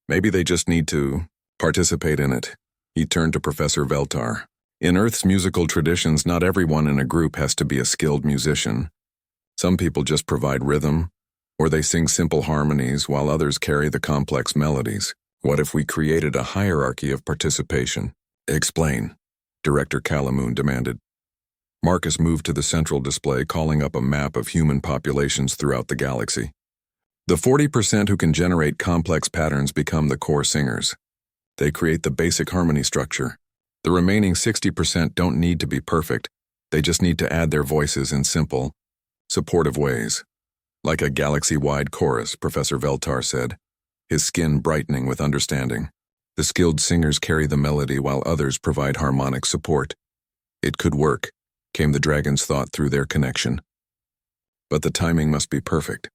Maybe they just need to participate in it. He turned to Professor Veltar. In Earth's musical traditions, not everyone in a group has to be a skilled musician. Some people just provide rhythm, or they sing simple harmonies while others carry the complex melodies. What if we created a hierarchy of participation? Explain, Director Calamoon demanded. Marcus moved to the central display, calling up a map of human populations throughout the galaxy. The 40% who can generate complex patterns become the core singers. They create the basic harmony structure. The remaining 60% don't need to be perfect. They just need to add their voices in simple, supportive ways. Like a galaxy-wide chorus, Professor Veltar said, his skin brightening with understanding. The skilled singers carry the melody while others provide harmonic support. It could work, came the dragon's thought through their connection. But the timing must be perfect.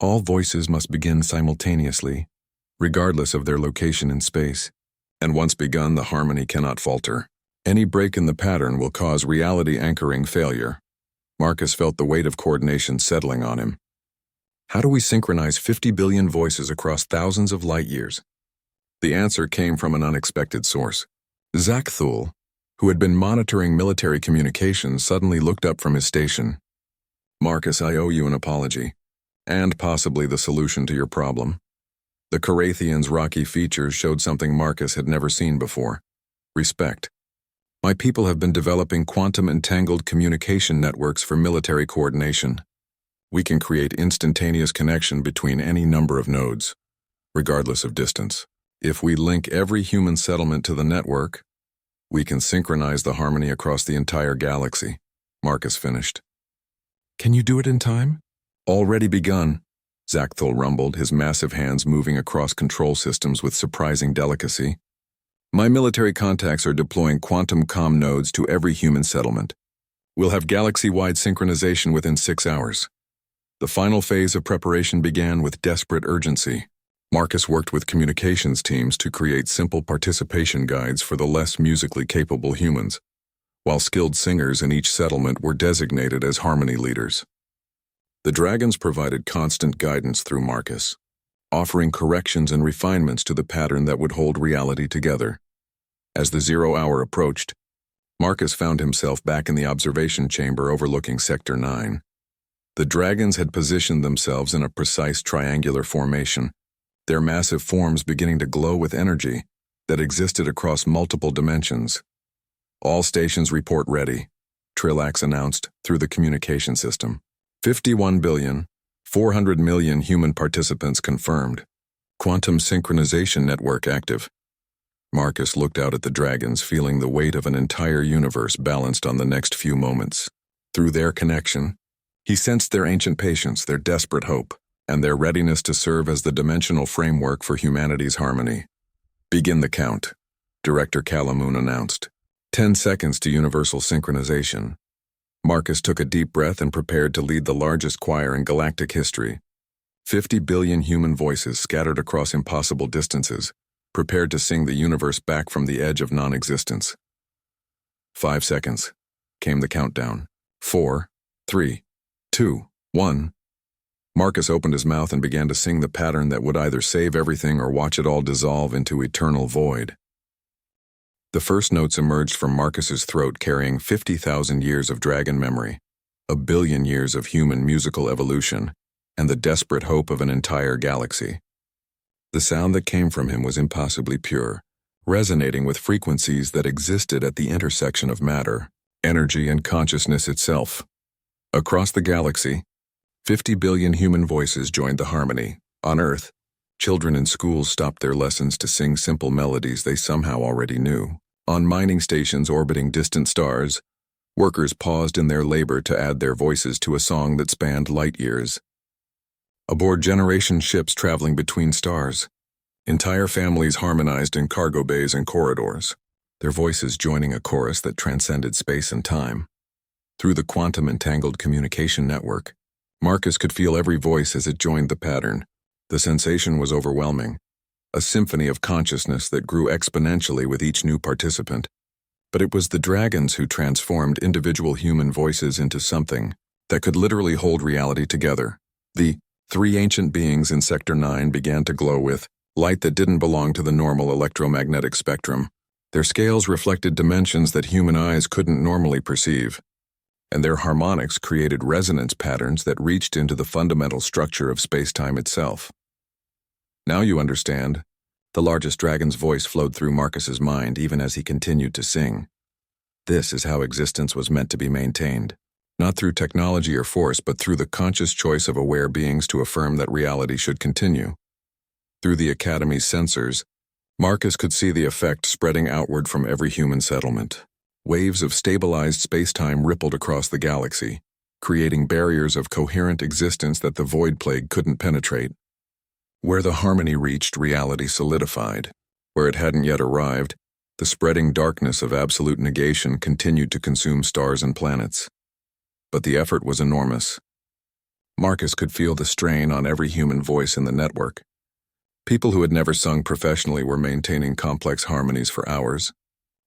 All voices must begin simultaneously, regardless of their location in space. And once begun, the harmony cannot falter. Any break in the pattern will cause reality-anchoring failure. Marcus felt the weight of coordination settling on him. How do we synchronize 50 billion voices across thousands of light years? The answer came from an unexpected source. Zakthul, who had been monitoring military communications, suddenly looked up from his station. Marcus, I owe you an apology, and possibly the solution to your problem. The Carathians' rocky features showed something Marcus had never seen before: respect. My people have been developing quantum-entangled communication networks for military coordination. We can create instantaneous connection between any number of nodes, regardless of distance. If we link every human settlement to the network, we can synchronize the harmony across the entire galaxy, Marcus finished. Can you do it in time? Already begun, Zakthul rumbled, his massive hands moving across control systems with surprising delicacy. My military contacts are deploying quantum comm nodes to every human settlement. We'll have galaxy-wide synchronization within 6 hours. The final phase of preparation began with desperate urgency. Marcus worked with communications teams to create simple participation guides for the less musically capable humans, while skilled singers in each settlement were designated as harmony leaders. The dragons provided constant guidance through Marcus, offering corrections and refinements to the pattern that would hold reality together. As the 0 hour approached, Marcus found himself back in the observation chamber overlooking Sector 9. The dragons had positioned themselves in a precise triangular formation, their massive forms beginning to glow with energy that existed across multiple dimensions. All stations report ready, Trillax announced through the communication system. 51,400,000,000 human participants confirmed. Quantum synchronization network active. Marcus looked out at the dragons, feeling the weight of an entire universe balanced on the next few moments. Through their connection, he sensed their ancient patience, their desperate hope, and their readiness to serve as the dimensional framework for humanity's harmony. "Begin the count," Director Calamoon announced. 10 seconds to universal synchronization. Marcus took a deep breath and prepared to lead the largest choir in galactic history. 50 billion human voices scattered across impossible distances, prepared to sing the universe back from the edge of non-existence. 5 seconds. Came the countdown. 4, 3, 2, 1. Marcus opened his mouth and began to sing the pattern that would either save everything or watch it all dissolve into eternal void. The first notes emerged from Marcus's throat carrying 50,000 years of dragon memory, a billion years of human musical evolution, and the desperate hope of an entire galaxy. The sound that came from him was impossibly pure, resonating with frequencies that existed at the intersection of matter, energy, and consciousness itself. Across the galaxy, 50 billion human voices joined the harmony. On Earth, children in schools stopped their lessons to sing simple melodies they somehow already knew. On mining stations orbiting distant stars, workers paused in their labor to add their voices to a song that spanned light years. Aboard generation ships traveling between stars, entire families harmonized in cargo bays and corridors, their voices joining a chorus that transcended space and time. Through the quantum-entangled communication network, Marcus could feel every voice as it joined the pattern. The sensation was overwhelming, a symphony of consciousness that grew exponentially with each new participant. But it was the dragons who transformed individual human voices into something that could literally hold reality together. The 3 ancient beings in Sector 9 began to glow with light that didn't belong to the normal electromagnetic spectrum. Their scales reflected dimensions that human eyes couldn't normally perceive, and their harmonics created resonance patterns that reached into the fundamental structure of space-time itself. "Now you understand." The largest dragon's voice flowed through Marcus's mind even as he continued to sing. "This is how existence was meant to be maintained, not through technology or force, but through the conscious choice of aware beings to affirm that reality should continue." Through the Academy's sensors, Marcus could see the effect spreading outward from every human settlement. Waves of stabilized space-time rippled across the galaxy, creating barriers of coherent existence that the void plague couldn't penetrate. Where the harmony reached, reality solidified. Where it hadn't yet arrived, the spreading darkness of absolute negation continued to consume stars and planets. But the effort was enormous. Marcus could feel the strain on every human voice in the network. People who had never sung professionally were maintaining complex harmonies for hours.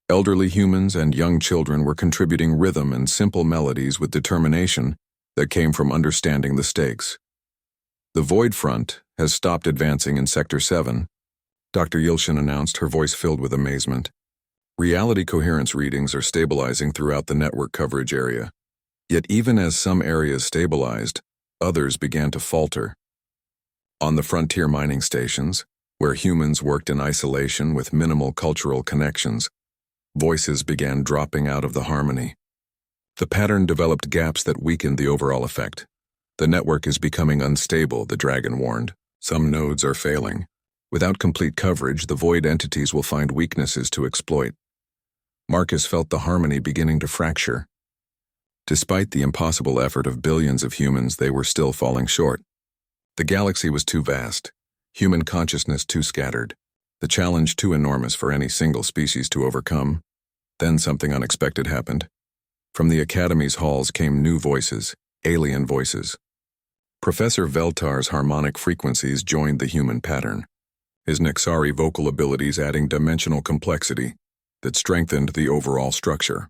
Elderly humans and young children were contributing rhythm and simple melodies with determination that came from understanding the stakes. "The Void Front has stopped advancing in Sector 7, Dr. Yilshin announced, her voice filled with amazement. Reality coherence readings are stabilizing throughout the network coverage area. Yet even as some areas stabilized, others began to falter. On the frontier mining stations, where humans worked in isolation with minimal cultural connections, voices began dropping out of the harmony. The pattern developed gaps that weakened the overall effect. "The network is becoming unstable," the dragon warned. "Some nodes are failing. Without complete coverage, the void entities will find weaknesses to exploit." Marcus felt the harmony beginning to fracture. Despite the impossible effort of billions of humans, they were still falling short. The galaxy was too vast, human consciousness too scattered, the challenge too enormous for any single species to overcome. Then something unexpected happened. From the Academy's halls came new voices, alien voices. Professor Veltar's harmonic frequencies joined the human pattern, his Nexari vocal abilities adding dimensional complexity that strengthened the overall structure.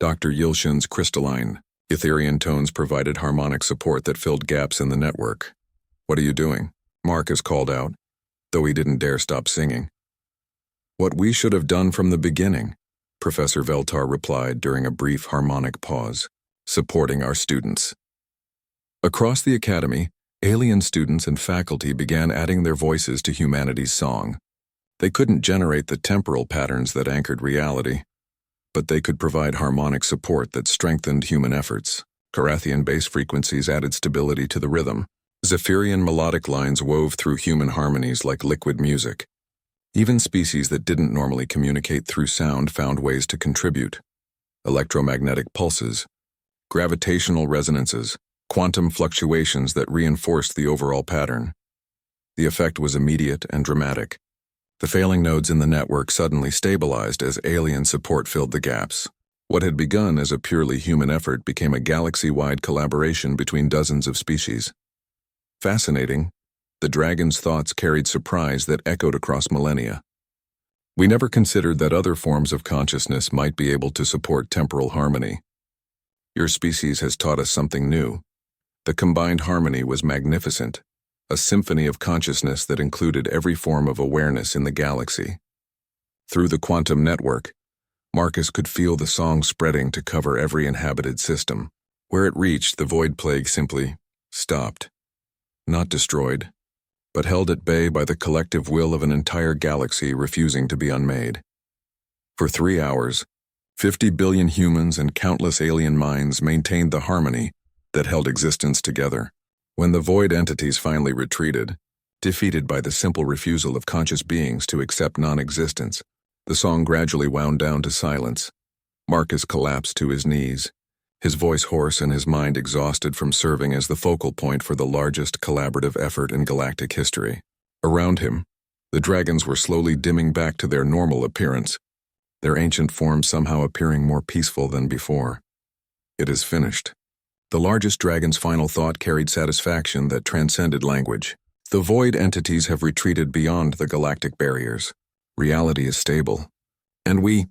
Dr. Yilshin's crystalline, Etherian tones provided harmonic support that filled gaps in the network. "What are you doing?" Marcus called out, though he didn't dare stop singing. "What we should have done from the beginning," Professor Veltar replied during a brief harmonic pause, "supporting our students." Across the Academy, alien students and faculty began adding their voices to humanity's song. They couldn't generate the temporal patterns that anchored reality, but they could provide harmonic support that strengthened human efforts. Carathian bass frequencies added stability to the rhythm. Zephyrian melodic lines wove through human harmonies like liquid music. Even species that didn't normally communicate through sound found ways to contribute. Electromagnetic pulses, gravitational resonances, quantum fluctuations that reinforced the overall pattern. The effect was immediate and dramatic. The failing nodes in the network suddenly stabilized as alien support filled the gaps. What had begun as a purely human effort became a galaxy-wide collaboration between dozens of species. Fascinating, the dragon's thoughts carried surprise that echoed across millennia. We never considered that other forms of consciousness might be able to support temporal harmony. Your species has taught us something new. The combined harmony was magnificent, a symphony of consciousness that included every form of awareness in the galaxy. Through the quantum network, Marcus could feel the song spreading to cover every inhabited system. Where it reached, the void plague simply stopped. Not destroyed, but held at bay by the collective will of an entire galaxy refusing to be unmade. For 3 hours, 50 billion humans and countless alien minds maintained the harmony that held existence together. When the void entities finally retreated, defeated by the simple refusal of conscious beings to accept non-existence, the song gradually wound down to silence. Marcus collapsed to his knees, his voice hoarse and his mind exhausted from serving as the focal point for the largest collaborative effort in galactic history. Around him, the dragons were slowly dimming back to their normal appearance, their ancient forms somehow appearing more peaceful than before. It is finished. The largest dragon's final thought carried satisfaction that transcended language. The void entities have retreated beyond the galactic barriers. Reality is stable. And we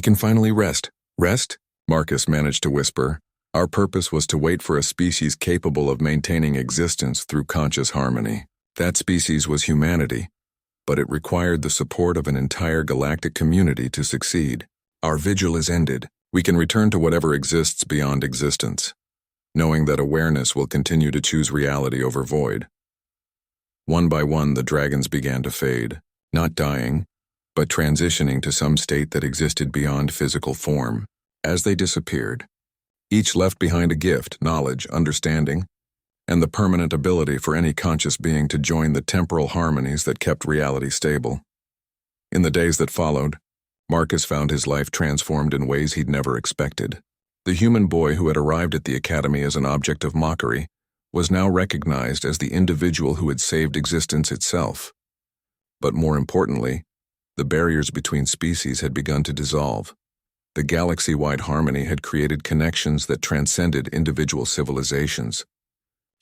can finally rest. Rest? Marcus managed to whisper. Our purpose was to wait for a species capable of maintaining existence through conscious harmony. That species was humanity, but it required the support of an entire galactic community to succeed. Our vigil is ended. We can return to whatever exists beyond existence, knowing that awareness will continue to choose reality over void. One by one, the dragons began to fade, not dying, but transitioning to some state that existed beyond physical form. As they disappeared, each left behind a gift, knowledge, understanding, and the permanent ability for any conscious being to join the temporal harmonies that kept reality stable. In the days that followed, Marcus found his life transformed in ways he'd never expected. The human boy who had arrived at the academy as an object of mockery was now recognized as the individual who had saved existence itself. But more importantly, the barriers between species had begun to dissolve. The galaxy-wide harmony had created connections that transcended individual civilizations.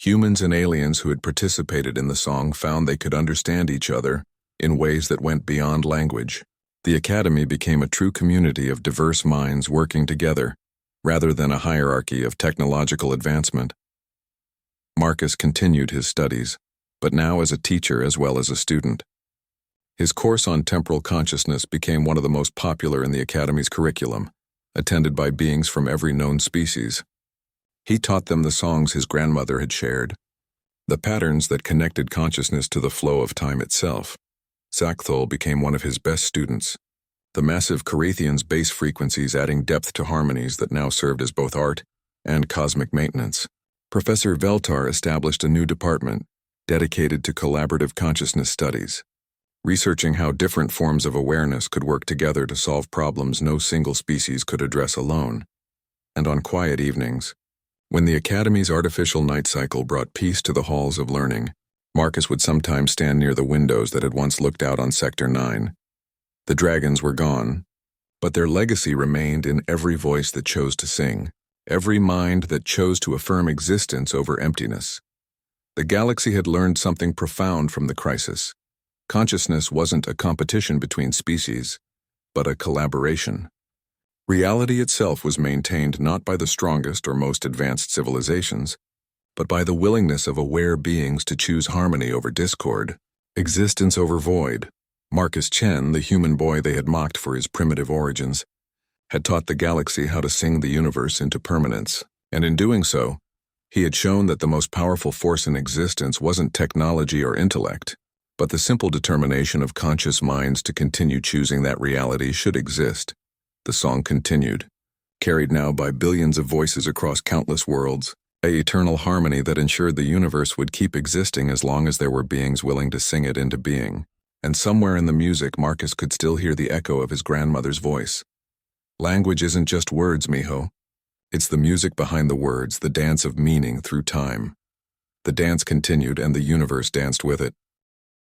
Humans and aliens who had participated in the song found they could understand each other in ways that went beyond language. The academy became a true community of diverse minds working together, rather than a hierarchy of technological advancement. Marcus continued his studies, but now as a teacher as well as a student. His course on temporal consciousness became one of the most popular in the Academy's curriculum, attended by beings from every known species. He taught them the songs his grandmother had shared, the patterns that connected consciousness to the flow of time itself. Sackthol became one of his best students, the massive Carathian's bass frequencies adding depth to harmonies that now served as both art and cosmic maintenance. Professor Veltar established a new department dedicated to collaborative consciousness studies, researching how different forms of awareness could work together to solve problems no single species could address alone. And on quiet evenings, when the Academy's artificial night cycle brought peace to the halls of learning, Marcus would sometimes stand near the windows that had once looked out on Sector 9. The dragons were gone, but their legacy remained in every voice that chose to sing, every mind that chose to affirm existence over emptiness. The galaxy had learned something profound from the crisis. Consciousness wasn't a competition between species, but a collaboration. Reality itself was maintained not by the strongest or most advanced civilizations, but by the willingness of aware beings to choose harmony over discord, existence over void. Marcus Chen, the human boy they had mocked for his primitive origins, had taught the galaxy how to sing the universe into permanence, and in doing so, he had shown that the most powerful force in existence wasn't technology or intellect, but the simple determination of conscious minds to continue choosing that reality should exist. The song continued, carried now by billions of voices across countless worlds, an eternal harmony that ensured the universe would keep existing as long as there were beings willing to sing it into being. And somewhere in the music, Marcus could still hear the echo of his grandmother's voice. Language isn't just words, mijo. It's the music behind the words, the dance of meaning through time. The dance continued and the universe danced with it.